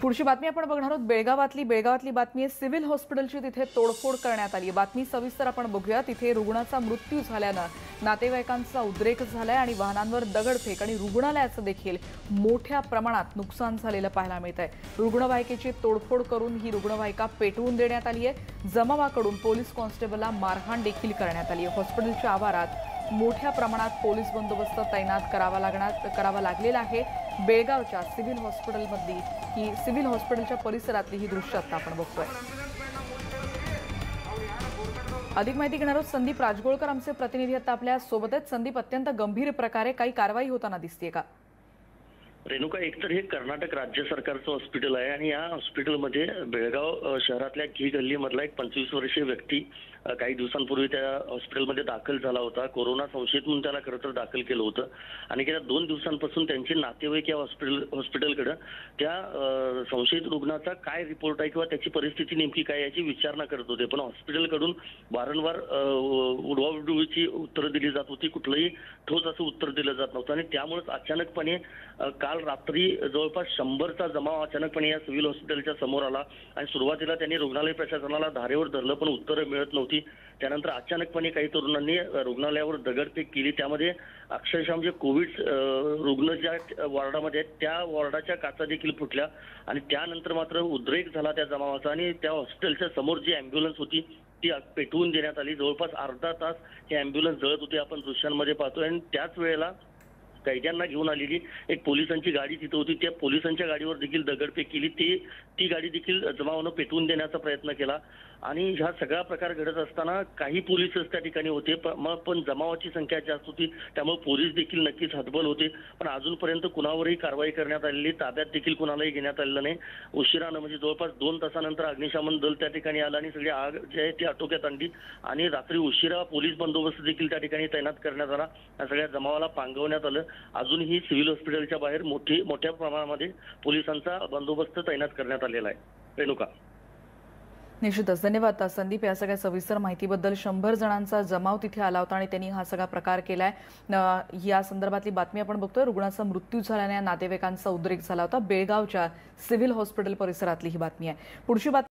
पुढची बातमी आपण बघणार आहोत बेळगावातली बातमी आहे। सिव्हिल हॉस्पिटलची तिथे तोडफोड करण्यात आली। बातमी सविस्तर आपण बघूया। तिथे रुग्णाचा मृत्यू झाल्याने नातेवाईकांचा उद्रेक झालाय आणि वाहनांवर दगडफेक आणि रुग्णालयाचं देखील मोठ्या प्रमाणात नुकसान झालेलं पाहायला मिळतंय। रुग्णवाहिकेची तोडफोड करून ही रुग्णवाहिका पेटवून देण्यात आली आहे। जमावाकडून पोलीस कॉन्स्टेबलला मारहाण देखील करण्यात आली आहे। हॉस्पिटलच्या आवारात मोठ्या प्रमाणात पोलीस बंदोबस्त तैनात करावा लागलेला आहे। बेळगावच्या सिव्हिल हॉस्पिटलच्या परिसरातली ही दृश्य आता आपण बघतोय। अधिक माहिती घेणार आहोत संदीप राजगोळकर आमचे प्रतिनिधी आता आपल्या सोबत आहेत। संदीप, अत्यंत गंभीर प्रकारे काही कारवाई होताना दिसतेय का? रेणुका, एकतर हे कर्नाटक राज्य सरकारचं हॉस्पिटल आहे आणि या हॉस्पिटलमध्ये बेळगाव शहरातल्या घी गल्लीमधला एक 25 वर्षीय व्यक्ती काही दिवसांपूर्वी त्या हॉस्पिटलमध्ये दाखल झाला होता। कोरोना संशयित म्हणून त्याला खरं तर दाखल केलं होतं आणि गेल्या 2 दिवसांपासून त्यांचे नातेवाईक या हॉस्पिटलकडे त्या संशयित रुग्णाचा काय रिपोर्ट आहे किंवा त्याची परिस्थिती नेमकी काय याची विचारणा करत होते। पण हॉस्पिटलकडून वारंवार उडवाउडवीची उत्तरं दिली जात होती, कुठलंही ठोस असं उत्तर दिलं जात नव्हतं आणि त्यामुळेच अचानकपणे काल रात्री जवळपास 100चा जमाव अचानकपणे या सिव्हिल हॉस्पिटलच्या समोर आला आणि सुरुवातीला त्यांनी रुग्णालय प्रशासनाला धारेवर धरलं, पण उत्तरं मिळत नव्हती। त्यानंतर अचानकपणे काही तरुणांनी रुग्णालयावर दगडफेक केली। त्यामध्ये अक्षरशः म्हणजे कोविड रुग्ण ज्या वॉर्डामध्ये आहेत त्या वॉर्डाच्या काचा देखील फुटल्या आणि त्यानंतर मात्र उद्रेक झाला त्या जमावाचा आणि त्या हॉस्पिटलच्या समोर जी अँब्युलन्स होती ती पेटवून देण्यात आली। जवळपास अर्धा तास ही अँब्युलन्स जळत होती, आपण दृश्यांमध्ये पाहतोय। आणि त्याच वेळेला कैद्यांना घेऊन आलेली एक पोलिसांची गाडी तिथे होती, त्या पोलिसांच्या गाडीवर देखील दगडफेक केली। ती गाडी देखील जमावानं पेटवून देण्याचा प्रयत्न केला आणि हा सगळा प्रकार घडत असताना काही पोलीसच त्या ठिकाणी होते, पण जमावाची संख्या जास्त होती त्यामुळे पोलीस देखील नक्कीच हतबल होते। पण अजूनपर्यंत कुणावरही कारवाई करण्यात आलेली, ताब्यात देखील कुणालाही घेण्यात आलेलं नाही। उशिरानं म्हणजे जवळपास 2 तासानंतर अग्निशमन दल त्या ठिकाणी आलं आणि सगळी आग जी आहे ती आटोक्यात आणली आणि रात्री उशिरा पोलीस बंदोबस्त देखील त्या ठिकाणी तैनात करण्यात आला। या सगळ्या जमावाला पांगवण्यात आलं। अजूनही सिव्हिल हॉस्पिटलच्या बाहेर मोठ्या प्रमाणामध्ये पोलिसांचा बंदोबस्त तैनात करण्यात आलेला आहे। रेणुका, निश्चितच धन्यवाद संदीप या सगळ्या सविस्तर माहितीबद्दल। 100 जणांचा जमाव तिथे आला होता आणि त्यांनी हा सगळा प्रकार केलाय। या संदर्भातली बातमी आपण बघतोय। रुग्णाचा मृत्यू झाल्याने नातेवाईकांचा उद्रेक झाला होता। बेळगावच्या सिव्हिल हॉस्पिटल परिसरातली ही बातमी आहे। पुढची बातमी